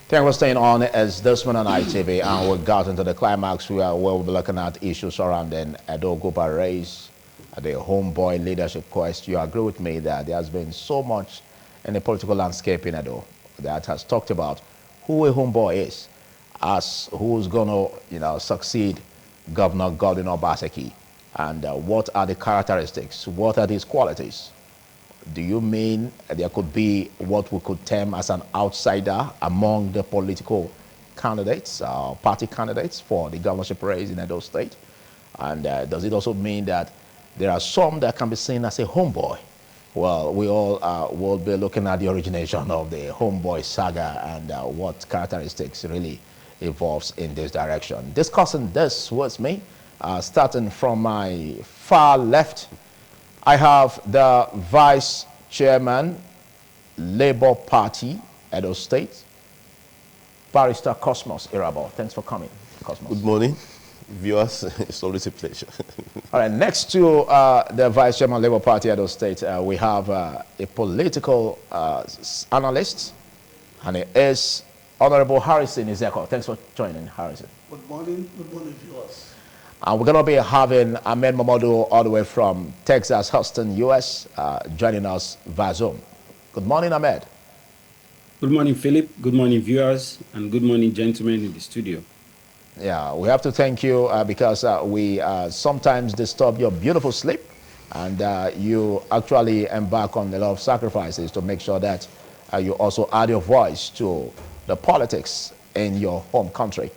Thank you for staying on as this one on ITV, and we got into the climax where we'll be looking at issues surrounding Edo Guba race, the homeboy leadership quest. You agree with me that there has been so much in the political landscape in Edo that has talked about who a homeboy is, as who's going to, succeed Governor Godwin Obaseki, and what are the characteristics, what are these qualities. Do you mean there could be what we could term as an outsider among the political candidates, party candidates for the governorship race in Edo State? And does it also mean that there are some that can be seen as a homeboy? Well, we all will be looking at the origination of the homeboy saga and what characteristics really evolves in this direction. Discussing this with me, starting from my far left, I have the Vice Chairman, Labour Party, Edo State, Barrister Cosmos Irabor. Thanks for coming, Cosmos. Good morning, viewers. It's always a pleasure. All right, next to the Vice Chairman, Labour Party, Edo State, we have a political analyst, and it is Honorable Harrison Izeko. Thanks for joining, Harrison. Good morning, viewers. And we're going to be having Ahmed Mamadou all the way from Texas, Houston, U.S., joining us via Zoom. Good morning, Ahmed. Good morning, Philip. Good morning, viewers. And good morning, gentlemen in the studio. Yeah, we have to thank you because we sometimes disturb your beautiful sleep. And you actually embark on a lot of sacrifices to make sure that you also add your voice to the politics in your home country.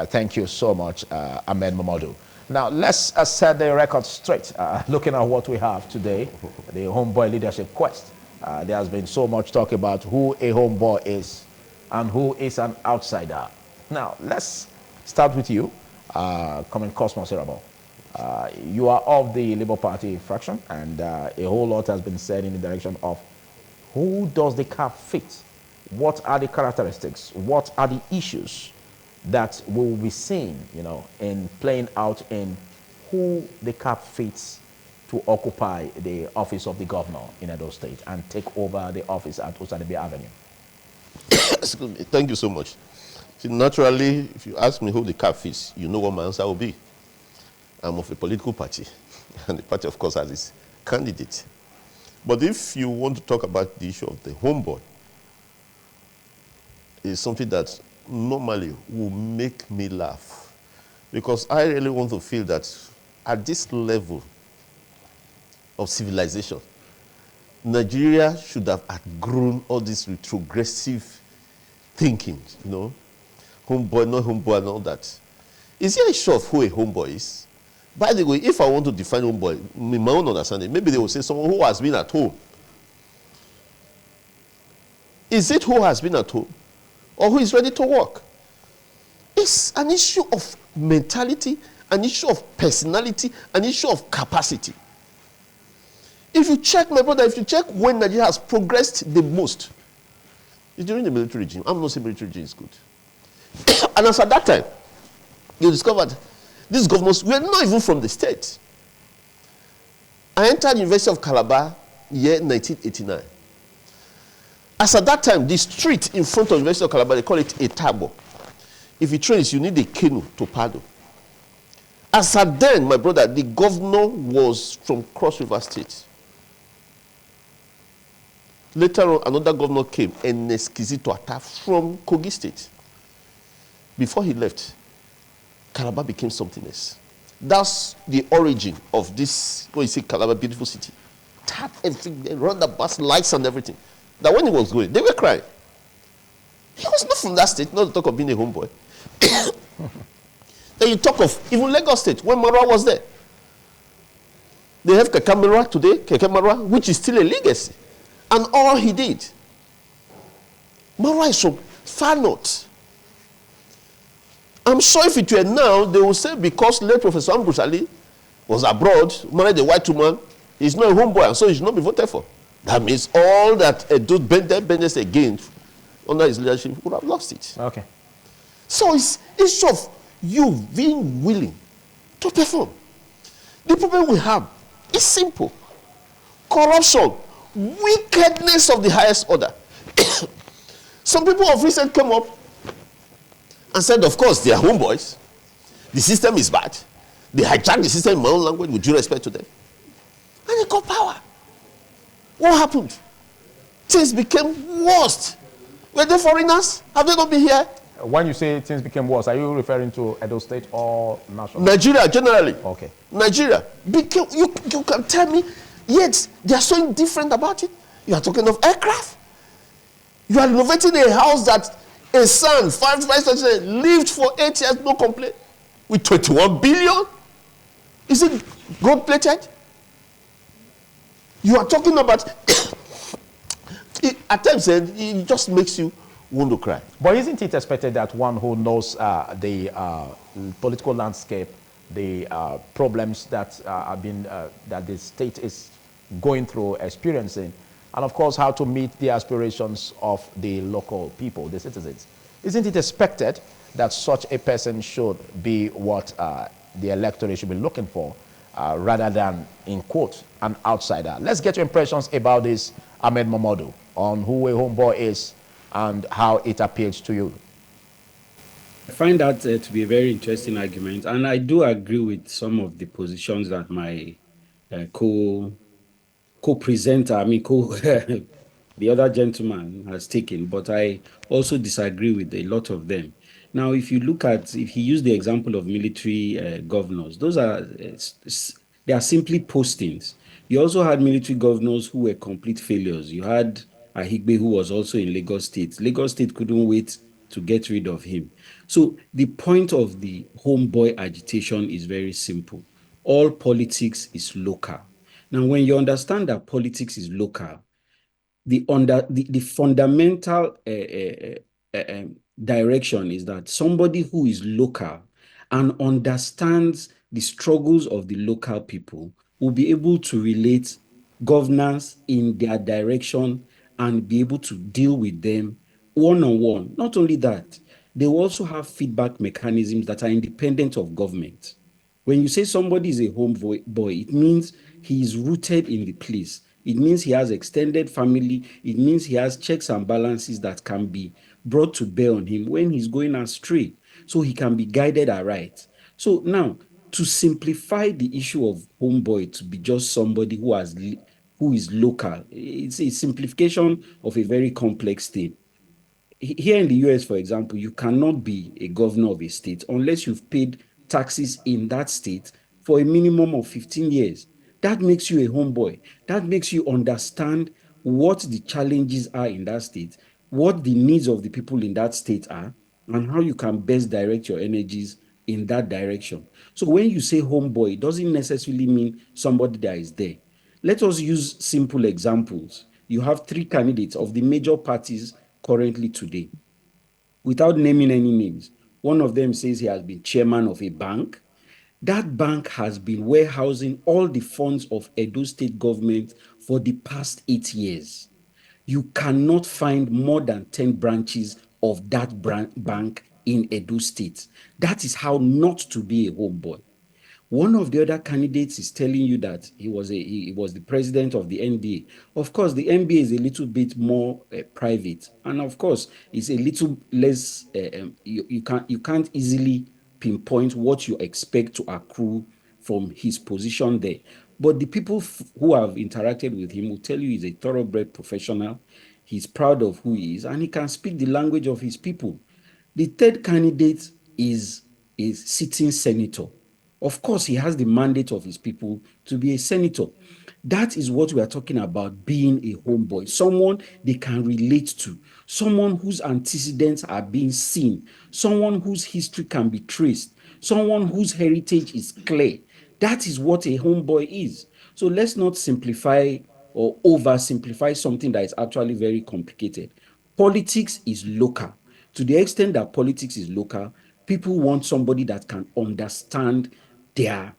Thank you so much, Ahmed Mamadou. Now, let's set the record straight. Looking at what we have today, the homeboy leadership quest. There has been so much talk about who a homeboy is and who is an outsider. Now, let's start with you, Comment Cosmos Irabor. You are of the Labour Party fraction, and a whole lot has been said in the direction of who does the cap fit? What are the characteristics? What are the issues that we will be seeing, in playing out in who the cap fits to occupy the office of the governor in Edo State and take over the office at Osadebe Avenue? Excuse me. Thank you so much. See, naturally, if you ask me who the cap fits, you know what my answer will be. I'm of a political party, and the party, of course, has its candidate. But if you want to talk about the issue of the homeboy, it's something that normally will make me laugh, because I really want to feel that at this level of civilization, Nigeria should have outgrown all this retrogressive thinking, homeboy, not homeboy, and all that. Is there a issue of who a homeboy is? By the way, if I want to define homeboy, in my own understanding, maybe they will say someone who has been at home. Is it who has been at home? Or who is ready to work? It's an issue of mentality, an issue of personality, an issue of capacity. If you check, my brother, if you check when Nigeria has progressed the most, it's during the military regime. I'm not saying military regime is good. And as at that time, you discovered these governors were not even from the state. I entered the University of Calabar year 1989. As at that time, the street in front of the University of Calabar, they call it a tabo. If it rains, you need a canoe to paddle. As at then, my brother, the governor was from Cross River State. Later on, another governor came, Enesquisito Ata, from Kogi State. Before he left, Calabar became something else. That's the origin of this, what you see, Calabar, beautiful city. Tap everything, run the bus, lights and everything. That when he was going, they were crying. He was not from that state, not to talk of being a homeboy. Then you talk of even Lagos State, when Marwa was there. They have Keke Marwa today, Keke Marwa, which is still a legacy. And all he did. Marwa is from far north. I'm sure if it were now, they will say because late Professor Ambrose Ali was abroad, married a white woman, he's not a homeboy, and so he should not be voted for. That means all that those Benders again under his leadership would have lost it. Okay. So it's issue of you being willing to perform. The problem we have is simple. Corruption, wickedness of the highest order. Some people of recent came up and said, of course, they are homeboys. The system is bad. They hijacked the system in my own language with due respect to them. And they got power. What happened? Things became worse. Were they foreigners? Have they not been here? When you say things became worse, are you referring to Edo State or national? Nigeria, generally. Okay. Nigeria. You can tell me, yet they are so indifferent about it. You are talking of aircraft. You are renovating a house that a son, five lived for 8 years, no complaint, with 21 billion. Is it gold-plated? You are talking about, at times, it just makes you want to cry. But isn't it expected that one who knows the political landscape, the problems that have been that the state is going through, experiencing, and of course how to meet the aspirations of the local people, the citizens, isn't it expected that such a person should be what the electorate should be looking for, rather than, in quote, an outsider? Let's get your impressions about this, Ahmed Mamadou, on who a homeboy is and how it appeals to you. I find that to be a very interesting argument, and I do agree with some of the positions that my co-presenter, the other gentleman has taken, but I also disagree with a lot of them. Now, if he used the example of military governors, those are, they are simply postings. You also had military governors who were complete failures. You had Ahigbe, who was also in Lagos State. Lagos State couldn't wait to get rid of him. So the point of the homeboy agitation is very simple. All politics is local. Now, when you understand that politics is local, the fundamental direction is that somebody who is local and understands the struggles of the local people will be able to relate governance in their direction and be able to deal with them one-on-one. Not only that, they will also have feedback mechanisms that are independent of government. When you say somebody is a homeboy, it means he is rooted in the place. It means he has extended family. It means he has checks and balances that can be brought to bear on him when he's going astray, so he can be guided aright. So now, to simplify the issue of homeboy to be just somebody who is local, it's a simplification of a very complex thing. Here in the US, for example, you cannot be a governor of a state unless you've paid taxes in that state for a minimum of 15 years. That makes you a homeboy. That makes you understand what the challenges are in that state, what the needs of the people in that state are, and how you can best direct your energies in that direction. So when you say homeboy, it doesn't necessarily mean somebody that is there. Let us use simple examples. You have 3 candidates of the major parties currently today. Without naming any names, one of them says he has been chairman of a bank. That bank has been warehousing all the funds of Edo State government for the past 8 years. You cannot find more than 10 branches of that bank in Edo State. That is how not to be a homeboy. One of the other candidates is telling you that he was the president of the NBA. Of course, the NBA is a little bit more private, and of course, it's a little less. You can't easily pinpoint what you expect to accrue from his position there. But the people who have interacted with him will tell you he's a thoroughbred professional. He's proud of who he is, and he can speak the language of his people. The third candidate is a sitting senator. Of course, he has the mandate of his people to be a senator. That is what we are talking about, being a homeboy, someone they can relate to, someone whose antecedents are being seen, someone whose history can be traced, someone whose heritage is clear. That is what a homeboy is. So let's not simplify or oversimplify something that is actually very complicated. Politics is local. To the extent that politics is local, people want somebody that can understand their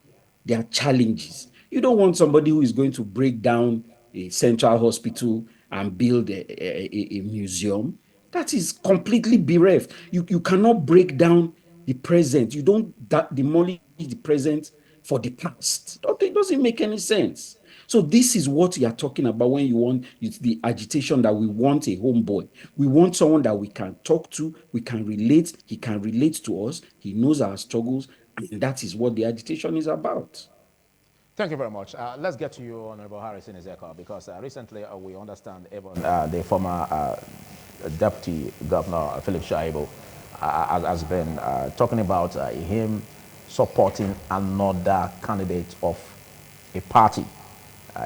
challenges. You don't want somebody who is going to break down a central hospital and build a museum. That is completely bereft. You cannot break down the present. You don't demolish the present for the past. It doesn't make any sense. So this is what you are talking about when you want, it's the agitation that we want a homeboy. We want someone that we can talk to, we can relate, he can relate to us, he knows our struggles, and that is what the agitation is about. Thank you very much. Let's get to you, Honorable Harrison Ezeka, because recently we understand even the former Deputy Governor Philip Shaibu has been talking about him supporting another candidate of a party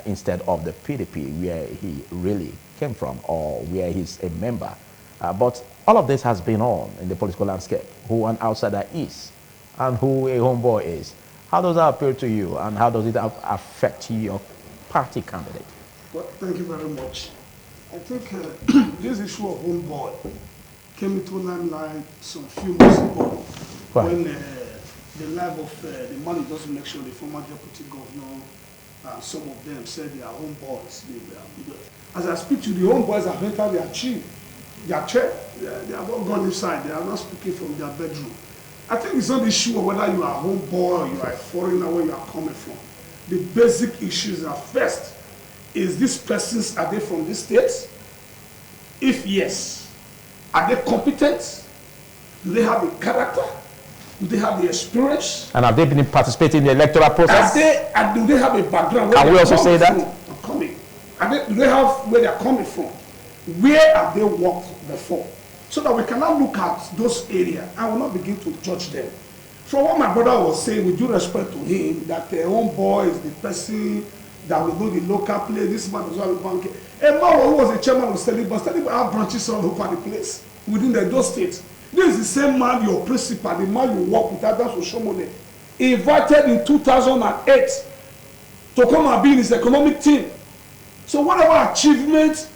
instead of the PDP where he really came from or where he's a member. But all of this has been on in the political landscape, who an outsider is and who a homeboy is. How does that appeal to you and how does it affect your party candidate? Well, thank you very much. I think this issue of homeboy came into limelight some few months ago when the life of the man who doesn't make sure the former deputy governor, some of them said they are homeboys. As I speak to you, the homeboys have entered their chair. They have all gone inside. They are not speaking from their bedroom. I think it's not the issue of whether you are a homeboy or you are a foreigner, where you are coming from. The basic issues are first, is these persons, are they from this state? If yes, are they competent? Do they have the character? Do they have the experience? And have they been participating in the electoral process? And do they have a background? Can we also say that? Do they have where they are coming from? Where have they worked before? So that we cannot look at those areas and will not begin to judge them. From what my brother was saying, with due respect to him, that the homeboy is the person that will know the local place. This man is all bank. A man who was a chairman of Stelliba have branches all over the place within the Edo state. This is the same man, your principal, the man you work with, that's Oshomole, invited in 2008 to come and be in his economic team. So whatever achievement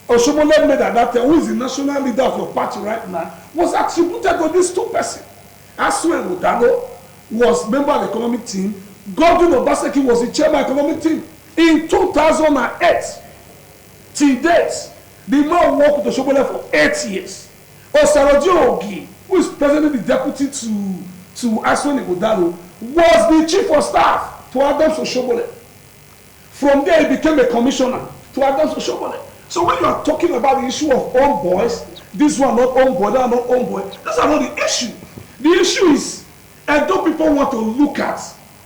Oshomole made at that time, who is the national leader of your party right now, was attributed to these two persons. Asuen Udalo was member of the economic team. Godwin Obaseki was the chairman of the economic team. In 2008, till date, the man worked with Oshomole for 8 years. Osaroji Ogi, who is presently the deputy to Asuen Udalo, was the chief of staff to Adams Oshomole. From there, he became a commissioner to Adams Oshomole. So when you are talking about the issue of homeboys, this one not homeboy, that not homeboy, those are not the issue. The issue is, although people want to look at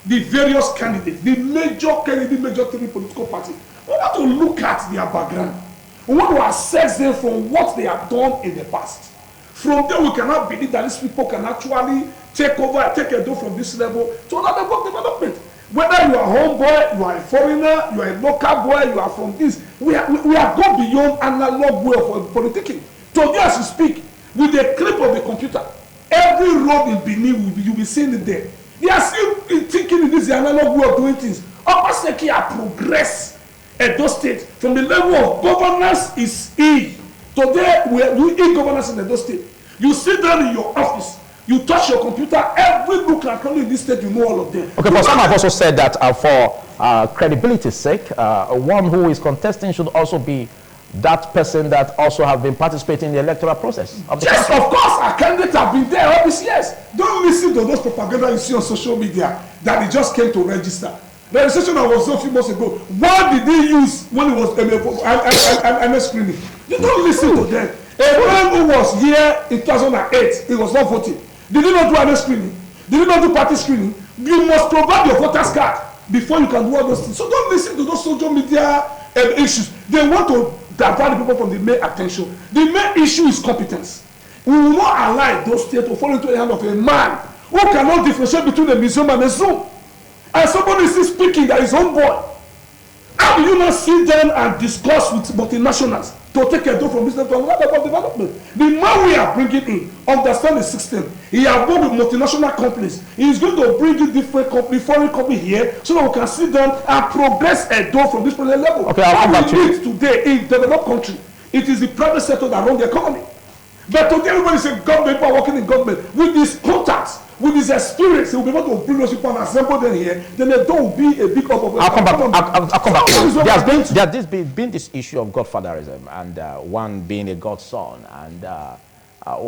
the various candidates, the major candidate, major three political parties, we want to look at their background. We want to assess them from what they have done in the past. From there, we cannot believe that these people can actually take over, take a door from this level to another level of development. Whether you are a homeboy, you are a foreigner, you are a local boy, you are from this, we have gone beyond analog way of politicking. Today, as you speak, with the clip of the computer, every road in Benin, you will be seeing it there. They are still thinking this is the analog way of doing things. Obaseki has progressed at those states from the level of governance is E. Today, we e-governance in those states. You sit down in your office, you touch your computer, every look like only in this state, you know all of them. Okay, but some have also said that for credibility's sake, one who is contesting should also be that person that also have been participating in the electoral process of the yes, country. of course, our candidates have been there all these years. Don't listen to those propaganda you see on social media that they just came to register. The registration that was a few months ago, what did they use when it was MS screening? You don't listen to them. A man who was here in 2008, he was not voting. Did he not do MS screening? Did he not do party screening? You must provide your voter's card before you can do all those things. So don't listen to those social media issues. They want to divert the people from the main attention. The main issue is competence. We will not allow those states to fall into the hand of a man who cannot differentiate between a museum and a zoo. And somebody is still speaking that is homeboy. How do you not sit down and discuss with multinationals to take a door from business to another level of development? The man we are bringing in understand the system. He has worked with multinational companies. He is going to bring in different companies, foreign companies here, so that we can sit down and progress a door from this present level. Okay, I'll come back to you. Today in developed country, it is the private sector that runs the economy. But today everybody say government, people are working in government with these contacts, with this experience. They will be able to bring those people and assemble them here. Then there don't be a big up of. I'll come back. There's been this issue of godfatherism and one being a godson. And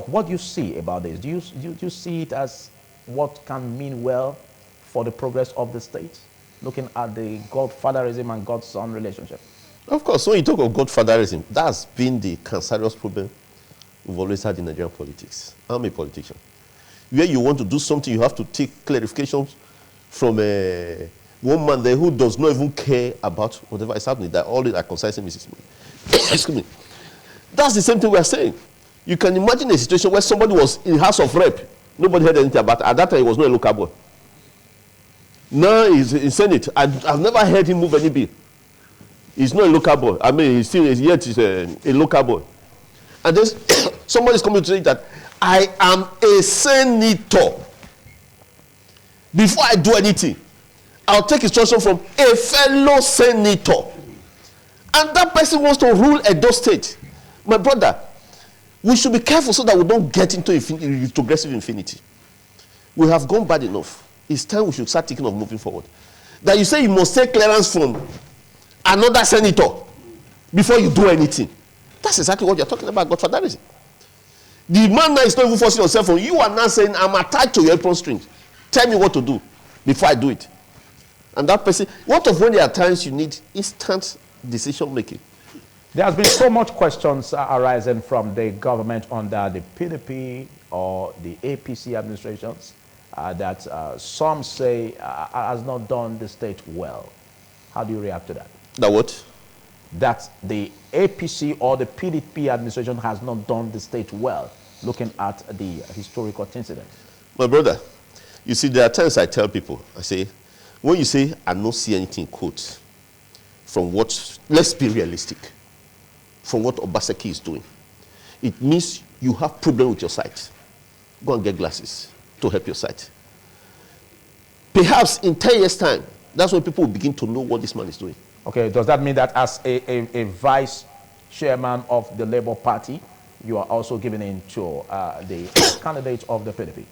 what do you see about this? Do you see it as what can mean well for the progress of the state? looking at the godfatherism and godson relationship? Of course, when you talk of godfatherism, that's been the cancerous problem we've always had in Nigerian politics. I'm a politician. Where you want to do something, you have to take clarifications from one man there who does not even care about whatever is happening, that all that concerns him is his money. Excuse me. That's the same thing we are saying. You can imagine a situation where somebody was in House of Rep. Nobody heard anything about it. At that time, he was not a local boy. Now he's in Senate. I've never heard him move any bill. He's not a local boy. I mean, he's still yet he's a local boy. And then somebody is coming to say that I am a senator. Before I do anything, I'll take instruction from a fellow senator. And that person wants to rule Edo State. My brother, we should be careful so that we don't get into retrogressive infinity. We have gone bad enough. It's time we should start thinking of moving forward. That you say you must take clearance from another senator before you do anything. That's exactly what you're talking about, godfatherism. The man now is not even forcing yourself on. You are now saying, I'm attached to your apron strings. Tell me what to do before I do it. And that person, what of when there are times you need instant decision making? There has been so much questions arising from the government under the PDP or the APC administrations that some say has not done the state well. How do you react to that? That what? That the APC or the PDP administration has not done the state well, looking at the historical incident. My brother, you see, there are times I tell people, I say, when you say, I don't see anything, quote, from what, let's be realistic, from what Obaseki is doing, it means you have problem with your sight. Go and get glasses to help your sight. Perhaps in 10 years' time, that's when people will begin to know what this man is doing. Okay, does that mean that as a vice chairman of the Labour Party, you are also giving in to the candidate of the PDP?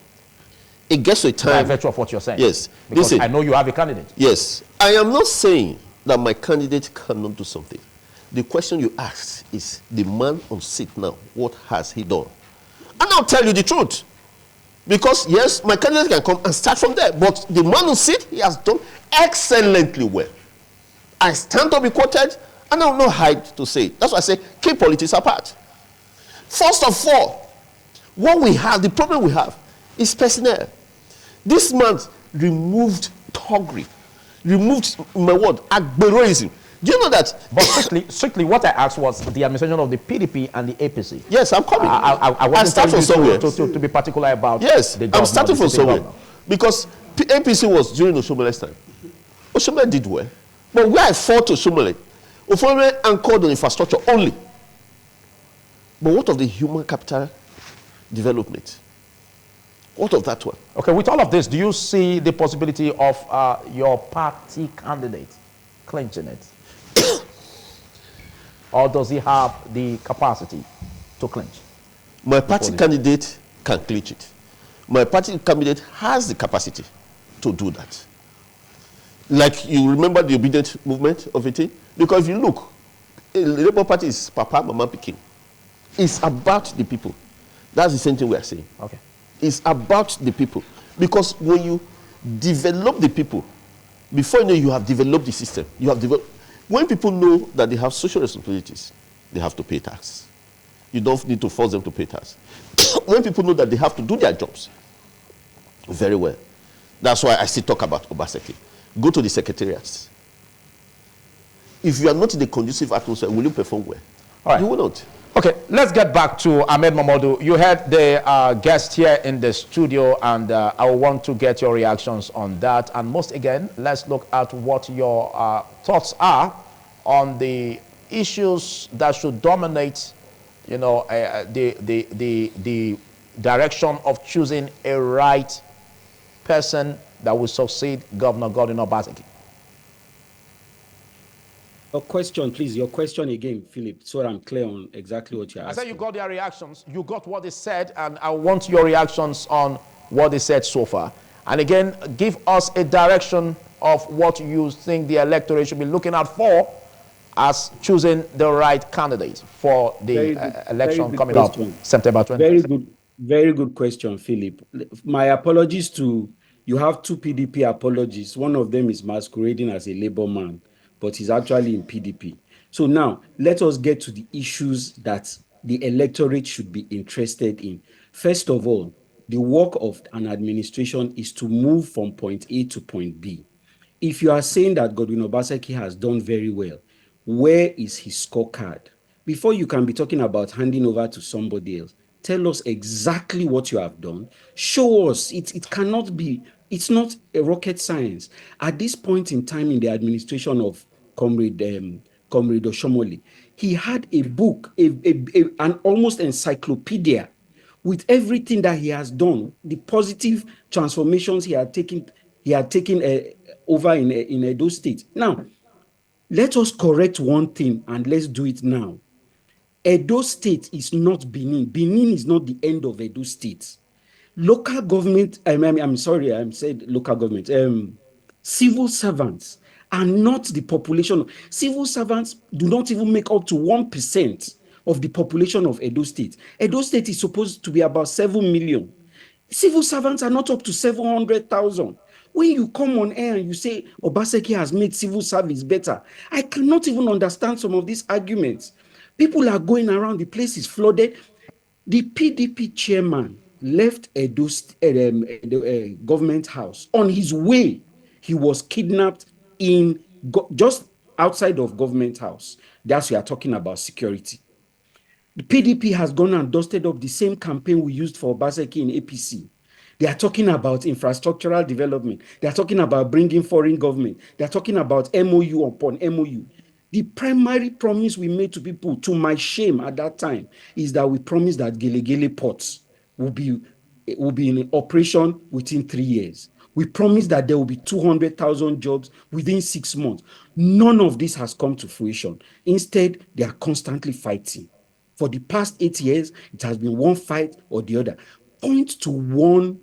It gets to a time. By virtue of what you're saying. Yes. Because Listen, I know you have a candidate. Yes. I am not saying that my candidate cannot do something. The question you asked is the man on seat now, what has he done? And I'll tell you the truth. Because, yes, my candidate can come and start from there. But the man on seat, he has done excellently well. I stand to be quoted, and I will not hide to say it. That's why I say, keep politics apart. First of all, what we have, the problem we have, is personnel. This man removed thuggery, removed, my word, agberoism. Do you know that? But strictly, what I asked was the administration of the PDP and the APC. Yes, I'm coming. I want to start from somewhere. To be particular about. Yes, the I'm starting from somewhere. Governor. Because APC was during Oshomele's time. Oshomele did well. But where I fought Oshomele, Oshomele anchored on infrastructure only. But what of the human capital development? What of that one? Okay, with all of this, do you see the possibility of your party candidate clinching it? Or does he have the capacity to clinch? My party candidate can clinch it. My party candidate has the capacity to do that. Like you remember the obedient movement of it? Because if you look, the Labour Party is Papa, Mama, Pikin. It's about the people. That's the same thing we are saying. Okay. It's about the people. Because when you develop the people, before you know you have developed the system, you have developed. When people know that they have social responsibilities, they have to pay tax. You don't need to force them to pay tax. When people know that they have to do their jobs very well, that's why I still talk about Obaseki. Go to the secretariats. If you are not in a conducive atmosphere, will you perform well? All right. You will not. Okay, let's get back to Ahmed Mamadou. You heard the guest here in the studio, and I want to get your reactions on that. And most again, let's look at what your thoughts are on the issues that should dominate, you know, the direction of choosing a right person that will succeed Governor Godwin Obaseki. Your question, please. Your question again, Philip, so I'm clear on exactly what you're asking. I said you got their reactions. You got what they said, and I want your reactions on what they said so far. And again, give us a direction of what you think the electorate should be looking out for as choosing the right candidate for the election coming up September 20th. Very good question, Philip. My apologies to you have two PDP apologists. One of them is masquerading as a Labour man, but he's actually in PDP. So now let us get to the issues that the electorate should be interested in. First of all, the work of an administration is to move from point A to point B. If you are saying that Godwin Obaseki has done very well, where is his scorecard? Before you can be talking about handing over to somebody else, tell us exactly what you have done. Show us. It cannot be, it's not a rocket science. At this point in time in the administration of Comrade Oshomole, he had a book, an almost encyclopedia with everything that he has done, the positive transformations he had taken over in Edo State. Now, let us correct one thing and let's do it now. Edo State is not Benin. Benin is not the end of Edo State. Local government, I'm sorry, I said local government. Civil servants are not the population. Civil servants do not even make up to 1% of the population of Edo State. Edo State is supposed to be about 7 million. Civil servants are not up to 700,000. When you come on air and you say Obaseki has made civil service better, I cannot even understand some of these arguments. People are going around, the place is flooded. The PDP chairman left Edo government house. On his way, he was kidnapped just outside of government house. That's we are talking about security. The PDP has gone and dusted up the same campaign we used for Obaseki in APC. They are talking about infrastructural development. They are talking about bringing foreign government. They are talking about MOU upon MOU. The primary promise we made to people, to my shame at that time, is that we promised that Gelegele ports will be in operation within 3 years. We promised that there will be 200,000 jobs within 6 months. None of this has come to fruition. Instead, they are constantly fighting. For the past 8 years, it has been one fight or the other. Point to one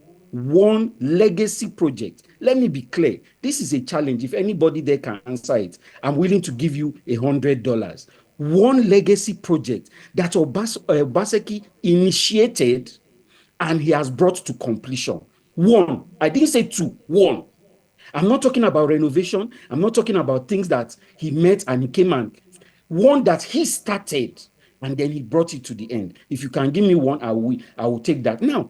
legacy project. Let me be clear. This is a challenge. If anybody there can answer it, I'm willing to give you $100. One legacy project that Obaseki initiated and he has brought to completion. One. I didn't say two. One. I'm not talking about renovation. I'm not talking about things that he met and he came and one that he started and then he brought it to the end. If you can give me one, I will take that. Now,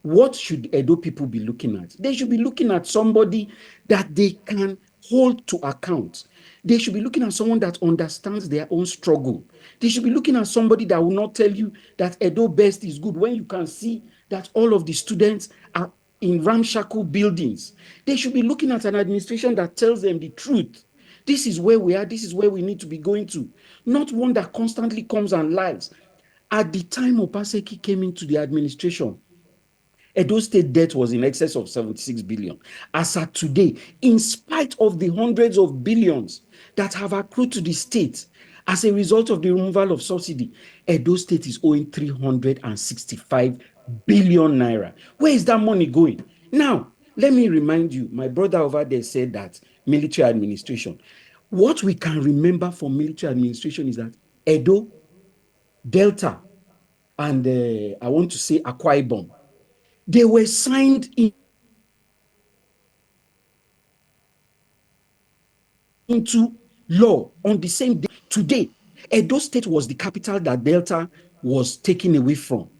what should Edo people be looking at? They should be looking at somebody that they can hold to account. They should be looking at someone that understands their own struggle. They should be looking at somebody that will not tell you that Edo Best is good when you can see that all of the students are in ramshackle buildings. They should be looking at an administration that tells them the truth. This is where we are. This is where we need to be going to. Not one that constantly comes and lies. At the time Obaseki came into the administration, Edo State debt was in excess of 76 billion. As at today, in spite of the hundreds of billions that have accrued to the state as a result of the removal of subsidy, Edo State is owing 365 billion naira. Where is that money going? Now, let me remind you, my brother over there said that military administration. What we can remember from military administration is that Edo, Delta, and I want to say Akwa Ibom, they were signed into law on the same day. Today, Edo State was the capital that Delta was taken away from.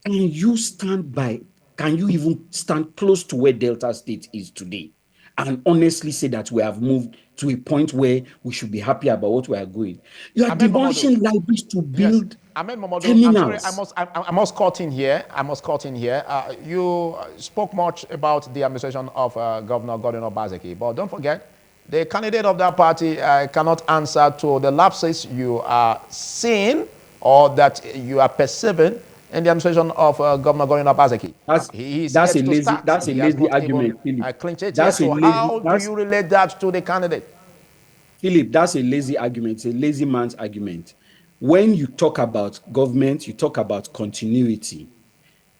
Can you even stand close to where Delta State is today and honestly say that we have moved to a point where we should be happy about what we are going? You are demolishing libraries to build terminals. I'm sorry, I must cut in here. You spoke much about the administration of Governor Godwin Obaseki, but don't forget, the candidate of that party cannot answer to the lapses you are seeing or that you are perceiving in the administration of Governor Godwin Obaseki. That's a lazy argument, Philip. So how do you relate that to the candidate? Philip, that's a lazy argument. It's a lazy man's argument. When you talk about government, you talk about continuity.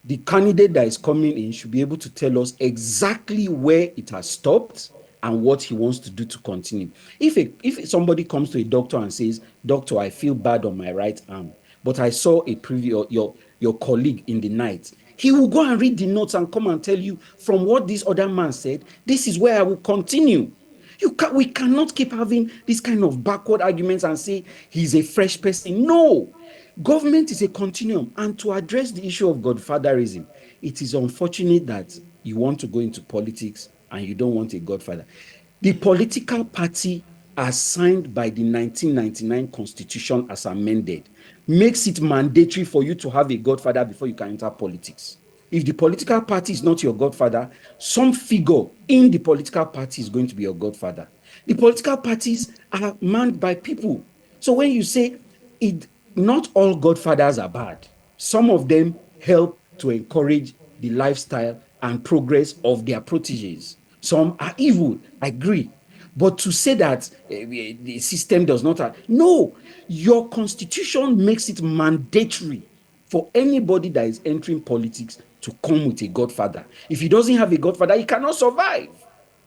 The candidate that is coming in should be able to tell us exactly where it has stopped and what he wants to do to continue. If somebody comes to a doctor and says, "Doctor, I feel bad on my right arm, but I saw a preview, your colleague in the night, He will go and read the notes and come and tell you, from what this other man said, this is where I will continue. We cannot keep having this kind of backward arguments and say he's a fresh person. No, government is a continuum. And to address the issue of godfatherism, it is unfortunate that you want to go into politics and you don't want a godfather. The political party, as signed by the 1999 Constitution as amended, makes it mandatory for you to have a godfather before you can enter politics. If the political party is not your godfather, some figure in the political party is going to be your godfather. The political parties are manned by people. So when you say not all godfathers are bad, some of them help to encourage the lifestyle and progress of their proteges. Some are evil, I agree. But to say that the system does not no, your constitution makes it mandatory for anybody that is entering politics to come with a godfather. If he doesn't have a godfather, he cannot survive.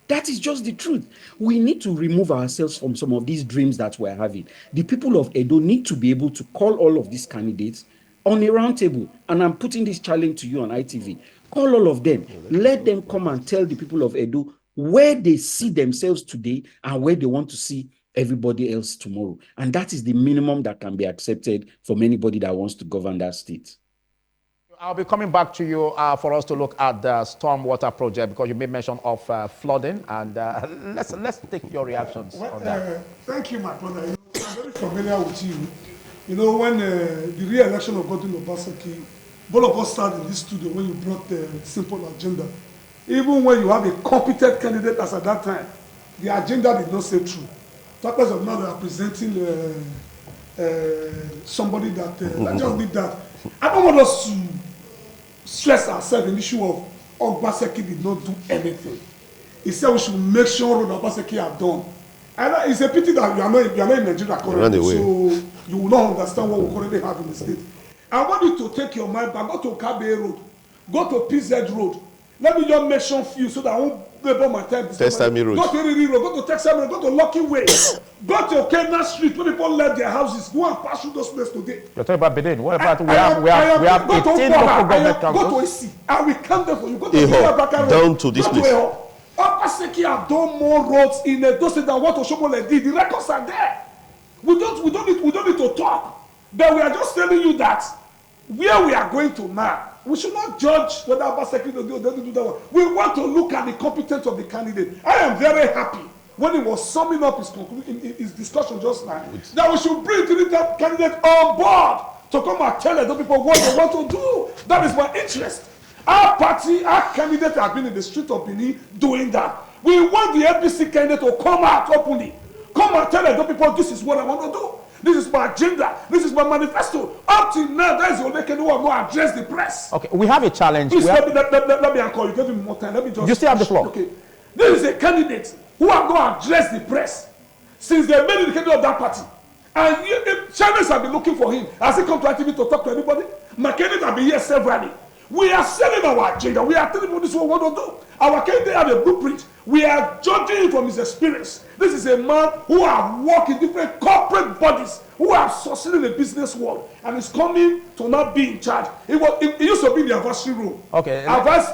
That is just the truth. We need to remove ourselves from some of these dreams that we're having. The people of Edo need to be able to call all of these candidates on a round table. And I'm putting this challenge to you on ITV. Call all of them. Let them come and tell the people of Edo where they see themselves today and where they want to see everybody else tomorrow. And that is the minimum that can be accepted from anybody that wants to govern that state. I'll be coming back to you for us to look at the stormwater project, because you made mention of flooding, and let's take your reactions on that. Thank you, my brother. I'm very familiar with you. You know, when the re-election of Godwin Obaseki, both of us started in this studio when you brought the simple agenda. Even when you have a competent candidate as at that time, the agenda did not stay true. Talkers of now are presenting somebody that I just need that. I don't want us to stress ourselves in the issue of Obaseki did not do anything. He said we should make sure what Obaseki have done. And it's a pity that you are not in Nigeria currently, so you will not understand what we currently have in the state. I want you to take your mind back, go to Kabe Road, go to PZ Road. Let me just mention few so that I won't labor my time. Texami Road. Go to Riri Road, go to Texami Road, go to Lucky Way, go to Kenya Street where people left their houses. Go and pass through those places today. You're talking about Benin. What about we have 18 local government councils? Go to AC. I will come there for you. Go to Road. Down to this place. Obaseki have done more roads in those states than what Oshomole did. The records are there. We don't need to talk. But we are just telling you that where we are going to now, we should not judge whether Obaseki doesn't do that one. We want to look at the competence of the candidate. I am very happy when he was summing up his discussion just now that we should bring the candidate on board to come and tell the people what they want to do. That is my interest. Our party, our candidate has been in the street of Benin doing that. We want the APC candidate to come out openly. Come and tell the people this is what I want to do. This is my agenda. This is my manifesto. Up till now, that is the only candidate who have not addressed the press. Okay, we have a challenge. Please let me anchor you. Give me more time. Let me just. You still have the floor. Okay. This is a candidate who have not addressed the press since they made him the candidate of that party. And channels have been looking for him. Has he come to ITV to talk to anybody? My candidate have been here severally. We are selling our agenda. We are telling people this is what we want to do. Our candidate have a blueprint. We are judging him from his experience. This is a man who has worked in different corporate bodies, who have succeeded in the business world, and is coming to not be in charge. He used to be in the advisory role. Okay. Advice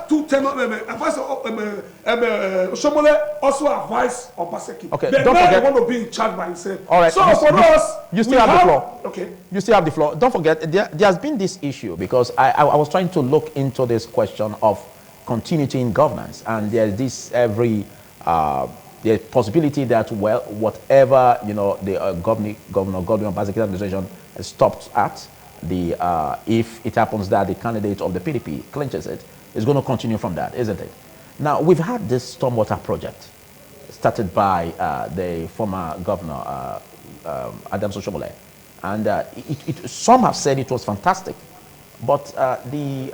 Shomole also advised Obaseki. Okay. But Don't now forget. he want to be in charge by himself. All right. So for us, you still have the floor. Okay. You still have the floor. Don't forget, there has been this issue, because I was trying to look into this question of continuity in governance, and there's this the possibility that, well, whatever the Governor Godwin Obaseki administration has stopped at, if it happens that the candidate of the PDP clinches it, is going to continue from that, isn't it? Now, we've had this stormwater project started by the former governor Adams Oshomole, and some have said it was fantastic, but the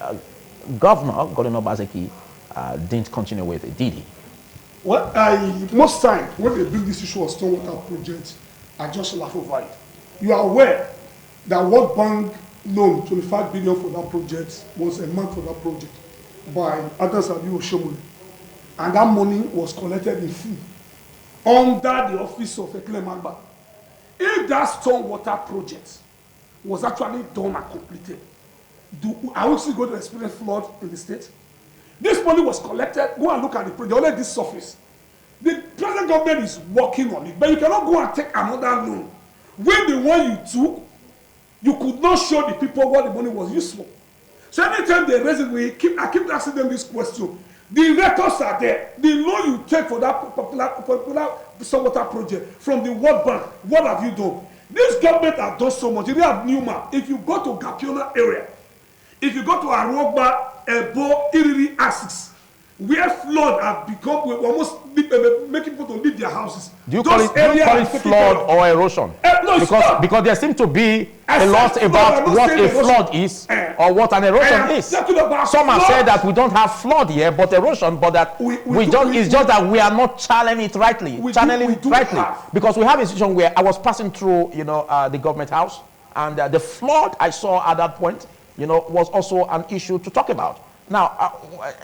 governor Godwin Obaseki didn't continue with it, did he? Well, most time when they bring this issue of stormwater project, I just laugh over it. You are aware that World Bank loan 25 billion for that project was a month for that project by Adams Oshomole, and that money was collected in full under the office of Ekele Magba. If that stormwater project was actually done and completed, Are we still going to experience flood in the state? This money was collected. Go and look at the project. Only this surface. The present government is working on it, but you cannot go and take another loan when the one you took, you could not show the people what the money was used for. So anytime they raise it, I keep asking them this question. The records are there. The loan you take for that popular water project from the World Bank, what have you done? This government has done so much. If you have Newman, if you go to Gapiona area, if you go to Arogba, Ebo, Iriri axis, where flood has become, we almost making people to leave their houses. Do you call it flood or erosion? No, because there seems to be a lot about what a flood is or what an erosion is. Some have said that we don't have flood here, but erosion, but that it's just that we are not channeling it rightly. Because we have a situation where I was passing through, the government house, and the flood I saw at that point, was also an issue to talk about. Now,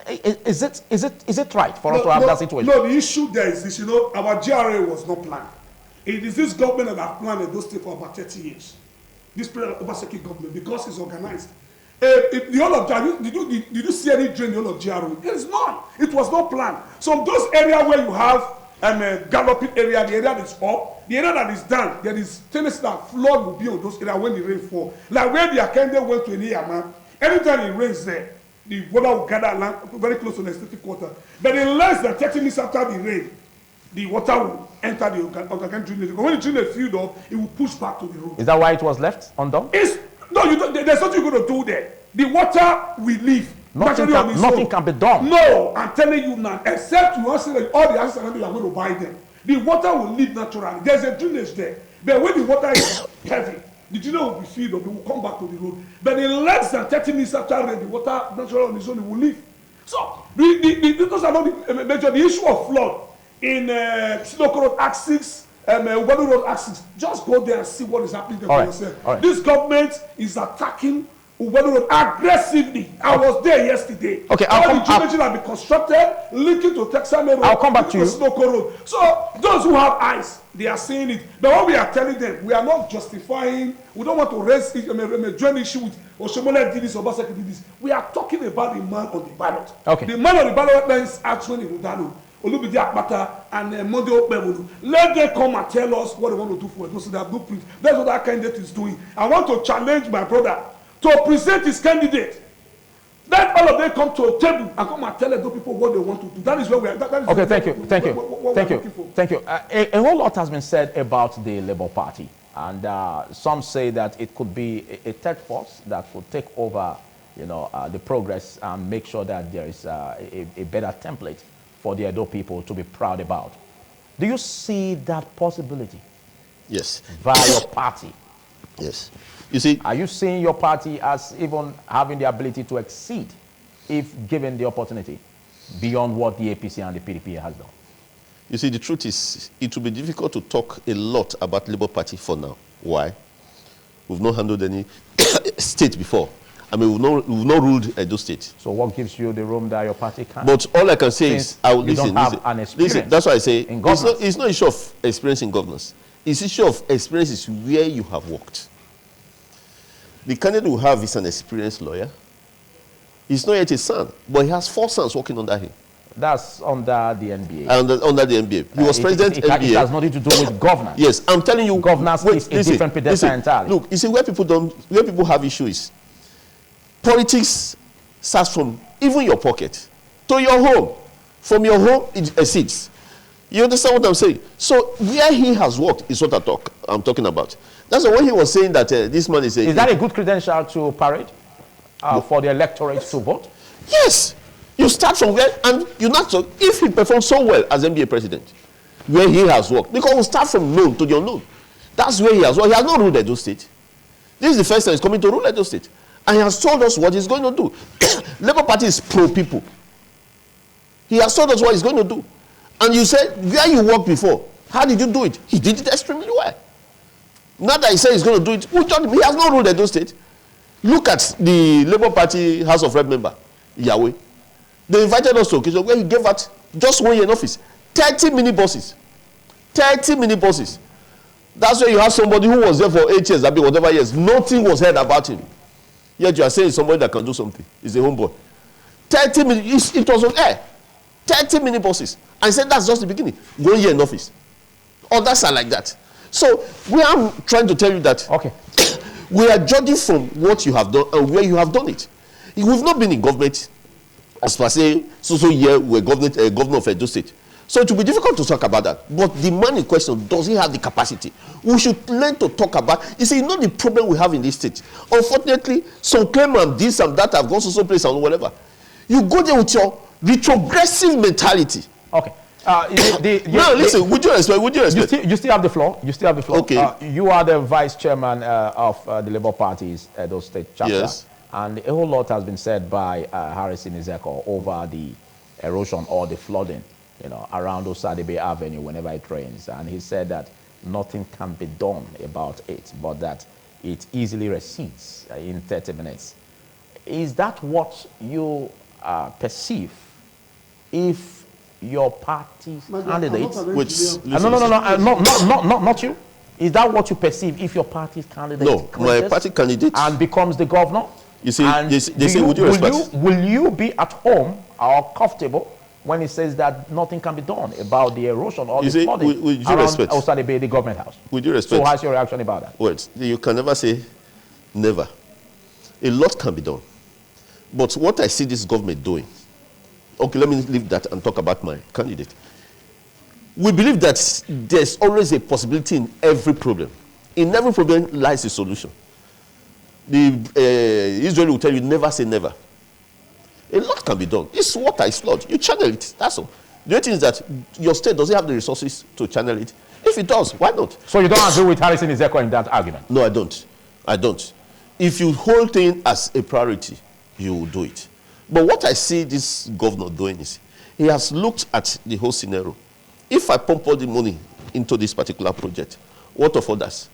is it right for us to have that situation? No, the issue there is this, our GRA was not planned. It is this government that have planned those things for about 30 years. This Obaseki government, because it's organized. The whole of GRA, did you see any drain in the whole of GRA? There is none. It was not planned. So those areas where you have galloping area, the area that is up, the area that is down, there is tendency that flood will be on those areas when the rain fall. Like when the Akende went to Eniyama, anytime it rains there, the water will gather land very close to the aesthetic quarter. But in less than 30 minutes after the rain, the water will enter the organic drainage. When the drainage is filled up, it will push back to the road. Is that why it was left undone? There's nothing you're going to do there. The water will leave. Nothing can be done. No, I'm telling you now, except you answer that all the answers are going to buy them. The water will leave naturally. There's a drainage there. But when the water is heavy, the drainage will be filled up, it will come back to the road. But in less than 30 minutes after rain, the water naturally on its own, it will leave. So, those are not the major. The issue of flood in Sinoko Road axis, Ubadu Road axis, just go there and see what is happening there for yourself. Right. This government is attacking Ubadu Road aggressively. I was there yesterday. Okay, all the drainage have been constructed, linking to Texas Road. I'll come back to you. Sinoko Road. So, those who have eyes, they are seeing it. But what we are telling them, we are not justifying, we don't want to raise a joint issue with Oshomole did this, Obaseki did this. We are talking about the man on the ballot. Okay. The man on the ballot is actually Udano, Olubidi Akpata, and Monde Okpebulu. Let them come and tell us what they want to do for us. So they have blueprint. That's what that candidate is doing. I want to challenge my brother to present his candidate. Let all of them come to a table and come and tell those people what they want to do. That is where we are. Okay, thank you. A whole lot has been said about the Labour Party, and some say that it could be a third force that could take over, the progress and make sure that there is a better template for the Edo people to be proud about. Do you see that possibility? Yes. Via your party? Yes. You see, are you seeing your party as even having the ability to exceed if given the opportunity beyond what the APC and the PDP has done? You see, the truth is, it will be difficult to talk a lot about Labour Party for now. Why? We've not handled any state before. I mean, we've not ruled Edo State. So what gives you the room that your party can? But all I can say is, I will listen. Listen, that's why I say, it's not issue of experience in governance. It's issue of experiences where you have worked. The candidate we have is an experienced lawyer. He's not yet a son, but he has 4 sons working under him. That's under the NBA. Under the NBA. He was president of NBA. It has nothing to do with governance. Yes, I'm telling you. Governance is a different pedestal entirely. Look, you see, where people have issues, politics starts from even your pocket to your home. From your home, it exceeds. You understand what I'm saying? So where he has worked is what I'm talking about. That's why when he was saying that this man is a... Is that a good credential to parade for the electorate to vote? Yes. You start from where, and you not so, if he performs so well as NBA president, where he has worked, because we start from known to the unknown. That's where he has worked. He has not ruled Edo State. This is the first time he's coming to rule Edo State. And he has told us what he's going to do. Labour Party is pro-people. He has told us what he's going to do. And you said, where you worked before, how did you do it? He did it extremely well. Not that he said he's going to do it. He has not ruled Edo State. Look at the Labour Party House of Rep member, Yahweh. They invited us to occasion where he gave out just 1 year in office 30 minibuses. 30 minibuses. That's where you have somebody who was there for 8 years, whatever years. Nothing was heard about him. Yet you are saying somebody that can do something is a homeboy. 30 minutes, it was on air. 30-minute buses. I said that's just the beginning. 1 year in office. Others are like that. So we are trying to tell you that we are judging from what you have done and where you have done it. We've not been in government as per say so year we're governor of Edo State. So it will be difficult to talk about that. But the man in question, does he have the capacity? We should learn to talk about. You see, you know the problem we have in this state. Unfortunately, some claim I'm this and that, I've gone to some place and whatever. You go there with your retrogressive mentality. Okay. Now listen, would you respect? You still have the floor. You still have the floor. Okay. You are the vice chairman of the Labour Party's Edo State chapter. Yes. And a whole lot has been said by Harrison Izeko over the erosion or the flooding, around Osadebe Avenue whenever it rains. And he said that nothing can be done about it, but that it easily recedes in 30 minutes. Is that what you perceive if your party's candidate... Not you. Is that what you perceive if your party's candidate... No, my party candidate... And becomes the governor? You see, they say, would you respect? Will you be at home or comfortable when he says that nothing can be done about the erosion or the flooding around Osadebe, the government house? Would you respect? So what's your reaction about that? Well, you can never say never. A lot can be done. But what I see this government doing, okay, let me leave that and talk about my candidate. We believe that there's always a possibility in every problem. In every problem lies a solution. The Israel will tell you, never say never. A lot can be done. It's water, it's flood. You channel it, that's all. The other thing is that your state doesn't have the resources to channel it. If it does, why not? So you don't agree with Harrison Izeko in that argument? No, I don't. I don't. If you hold things as a priority, you will do it. But what I see this governor doing is, he has looked at the whole scenario. If I pump all the money into this particular project, what of others?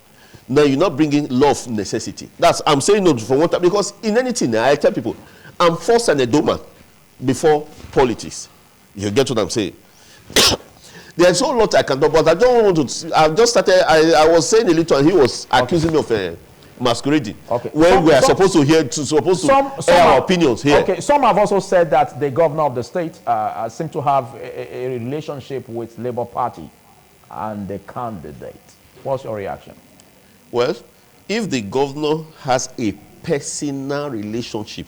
Now you're not bringing law of necessity. I'm saying no for one time, because in anything, I tell people, I'm first an Edo man before politics. You get what I'm saying? There's a whole lot I can do, but I don't want to. I've just started. I was saying a little, and he was accusing me of masquerading. Okay. When we are supposed to hear, air our opinions here. Okay. Some have also said that the governor of the state seem to have a relationship with Labour Party and the candidate. What's your reaction? Well, if the governor has a personal relationship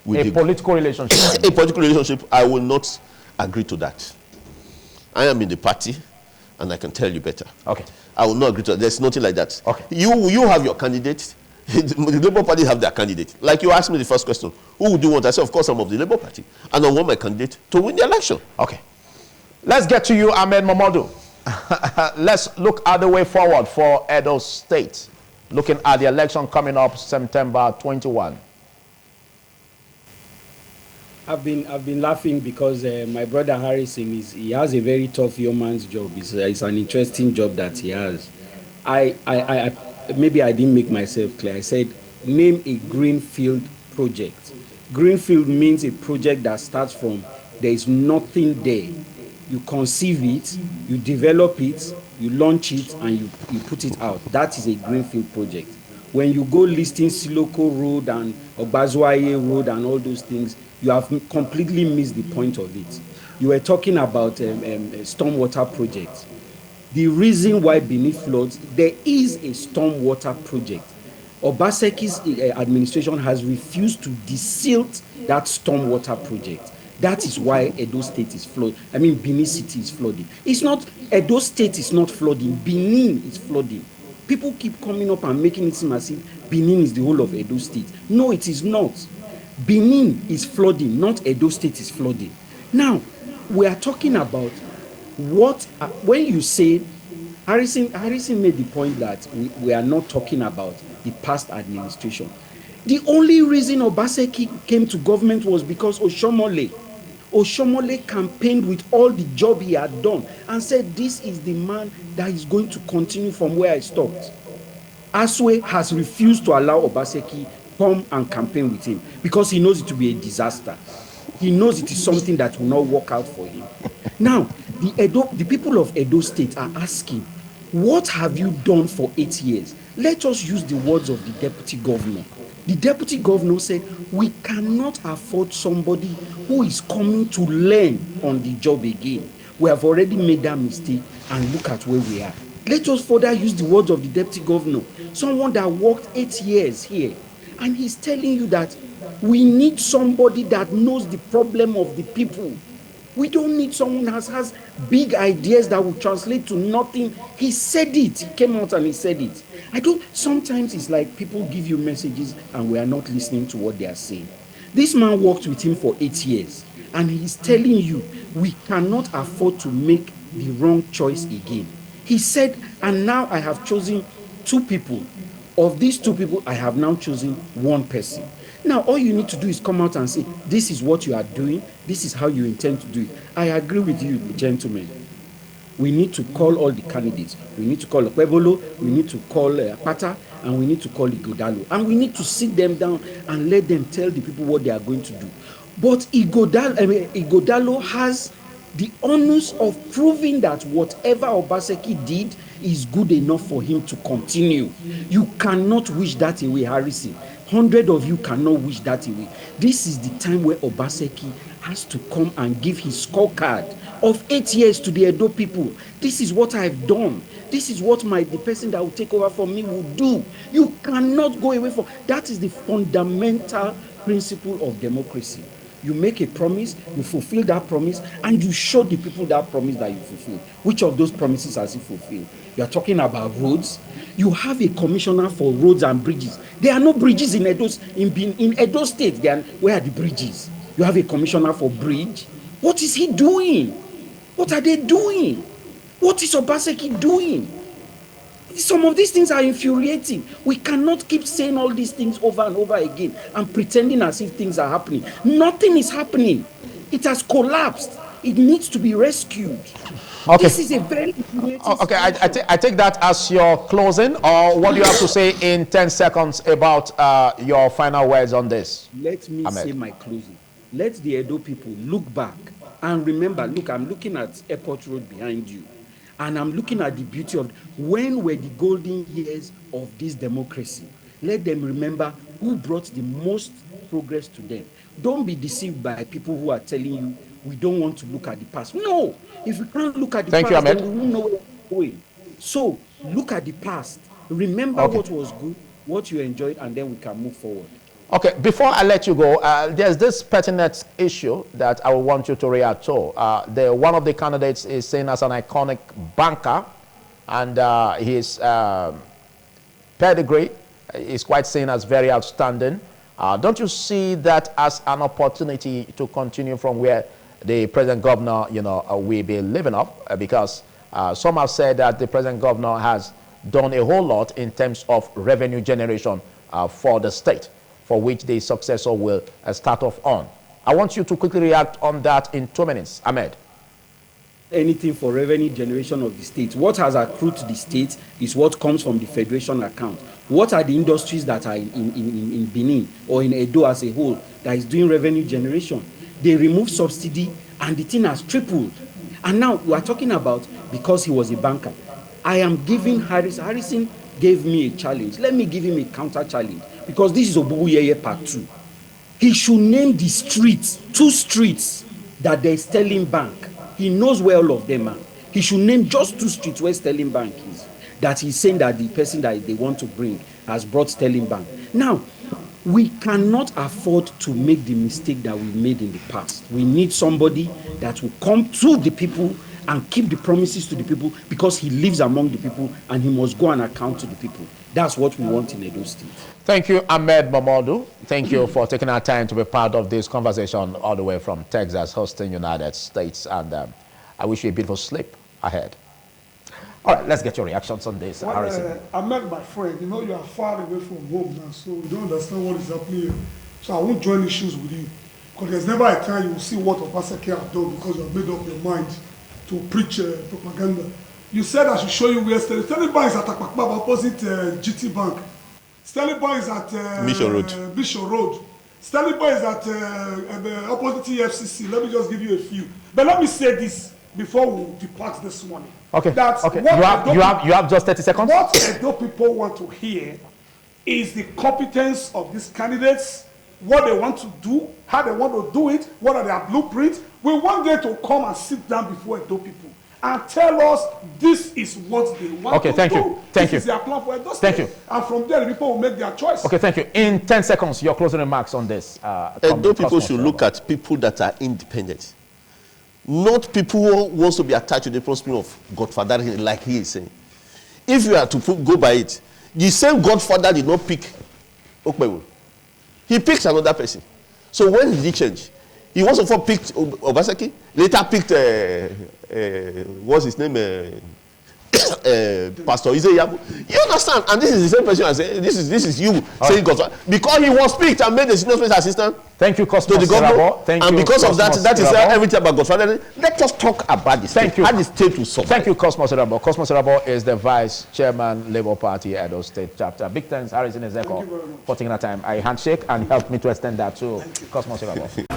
with a political relationship, a political relationship, I will not agree to that. I am in the party, and I can tell you better. Okay. I will not agree to that. There's nothing like that. Okay. You have your candidate. The Labour Party have their candidate. Like you asked me the first question, who would you want? I said, of course, I'm of the Labour Party, and I want my candidate to win the election. Okay. Let's get to you, Ahmed Momodu. Let's look at the way forward for Edo State, looking at the election coming up September 21. I've been laughing because my brother Harrison he has a very tough yeoman's job. It's an interesting job that he has. I maybe I didn't make myself clear. I said name a greenfield project. Greenfield means a project that starts from there is nothing there. You conceive it, you develop it, you launch it, and you put it out. That is a greenfield project. When you go listing Siloko Road and Obazuaye Road and all those things, you have completely missed the point of it. You were talking about stormwater project. The reason why Benin floods, there is a stormwater project. Obaseki's administration has refused to desilt that stormwater project. That is why Edo State is flooding. I mean, Benin City is flooding. It's not, Edo State is not flooding. Benin is flooding. People keep coming up and making it seem as if Benin is the whole of Edo State. No, it is not. Benin is flooding, not Edo State is flooding. Now, we are talking about what, when you say, Harrison made the point that we are not talking about the past administration. The only reason Obaseki came to government was because Oshomole campaigned with all the job he had done and said, this is the man that is going to continue from where I stopped. Aswe has refused to allow Obaseki come and campaign with him because he knows it to be a disaster. He knows it is something that will not work out for him. Now, the people of Edo State are asking, what have you done for 8 years? Let us use the words of the deputy governor. The deputy governor said, we cannot afford somebody who is coming to learn on the job again. We have already made that mistake, and look at where we are. Let us further use the words of the deputy governor, someone that worked 8 years here, and he's telling you that we need somebody that knows the problem of the people. We don't need someone that has big ideas that will translate to nothing. He said it. He came out and he said it. Sometimes it's like people give you messages and we are not listening to what they are saying. This man worked with him for 8 years and he's telling you we cannot afford to make the wrong choice again. He said, and now I have chosen 2 people. Of these 2 people, I have now chosen 1 person. Now, all you need to do is come out and say, this is what you are doing, this is how you intend to do it. I agree with you, gentlemen. We need to call all the candidates. We need to call Kwebolo, we need to call Pata, and we need to call Igodalo. And we need to sit them down and let them tell the people what they are going to do. But Igodalo has the onus of proving that whatever Obaseki did is good enough for him to continue. You cannot wish that away, Harrison. 100 of you cannot wish that away. This is the time where Obaseki has to come and give his scorecard of 8 years to the Edo people. This is what I've done. This is what the person that will take over from me will do. You cannot go away from that. Is the fundamental principle of democracy. You make a promise, you fulfill that promise, and you show the people that promise that you fulfill. Which of those promises has he fulfilled? You are talking about roads. You have a commissioner for roads and bridges. There are no bridges in Edo State. Where are the bridges? You have a commissioner for bridge. What is he doing? What are they doing? What is Obaseki doing? Some of these things are infuriating. We cannot keep saying all these things over and over again and pretending as if things are happening. Nothing is happening. It has collapsed. It needs to be rescued. Okay. This is a very infuriating okay, I take that as your closing, or what do you have to say in 10 seconds about your final words on this? Let me say my closing. Let the Edo people look back and remember, look, I'm looking at Airport Road behind you. And I'm looking at the beauty of when were the golden years of this democracy. Let them remember who brought the most progress to them. Don't be deceived by people who are telling you we don't want to look at the past. No, if we can't look at the past, then we won't know where we're going. So look at the past. Remember what was good, what you enjoyed, and then we can move forward. Okay, before I let you go, there's this pertinent issue that I want you to react to. One of the candidates is seen as an iconic banker, and his pedigree is quite seen as very outstanding. Don't you see that as an opportunity to continue from where the present governor, will be living up? Because some have said that the present governor has done a whole lot in terms of revenue generation for the state, for which the successor will start off on. I want you to quickly react on that in 2 minutes. Ahmed. Anything for revenue generation of the state. What has accrued to the state is what comes from the federation account. What are the industries that are in Benin or in Edo as a whole that is doing revenue generation? They remove subsidy and the thing has tripled. And now we are talking about because he was a banker. I am giving Harrison gave me a challenge. Let me give him a counter challenge. Because this is Obubuyeye Part 2. He should name the streets, 2 streets that there is Sterling Bank. He knows where all of them are. He should name just 2 streets where Sterling Bank is. That he's saying that the person that they want to bring has brought Sterling Bank. Now, we cannot afford to make the mistake that we made in the past. We need somebody that will come to the people and keep the promises to the people because he lives among the people and he must go and account to the people. That's what we want in Edo State. Thank you, Ahmed Mamadou. Thank you for taking our time to be part of this conversation all the way from Texas, Houston, United States. And I wish you a beautiful sleep ahead. All right, let's get your reactions on this. Well, Ahmed, my friend, you are far away from home now, so you don't understand what is happening here. So I won't join issues with you. Because there's never a time you will see what Obaseki have done because you have made up your mind to preach propaganda. You said I should show you where Sterling Bank is at Akpakpaba, opposite GT Bank. Sterling Bank is at Bishop Road. Sterling Bank is at opposite EFCC. Let me just give you a few. But let me say this before we depart this morning. Okay. That okay. You have just 30 seconds. What Edo people want to hear is the competence of these candidates, what they want to do, how they want to do it, what are their blueprints. We want them to come and sit down before Edo people and tell us this is what they want to do. Thank you. Thank you. This is their plan for Edo State. Thank you. And from there, the people will make their choice. Okay, thank you. In 10 seconds, your closing remarks on this. Edo people should look at people that are independent. Not people who wants to be attached to the principle of Godfather, like he is saying. If you are to go by it, the same Godfather did not pick Okpewo. He picks another person. So when did he change? He once before picked Obaseki, later picked what's his name? Pastor Izeyabu. You understand? And this is the same person I say, this is you saying Godfather. Because he was picked and made the senior special assistant to the governor. Thank and you, because Cosmos of that is Irabo. everything about Godfather. Let us talk about this. Thank you. How the state will survive. Thank you, Cosmos Irabo. Cosmos Irabo is the Vice Chairman, Labour Party, Edo State Chapter. Big thanks, Harrison Ezeko, for taking the time. I handshake and helped me to extend that to Cosmos Irabo.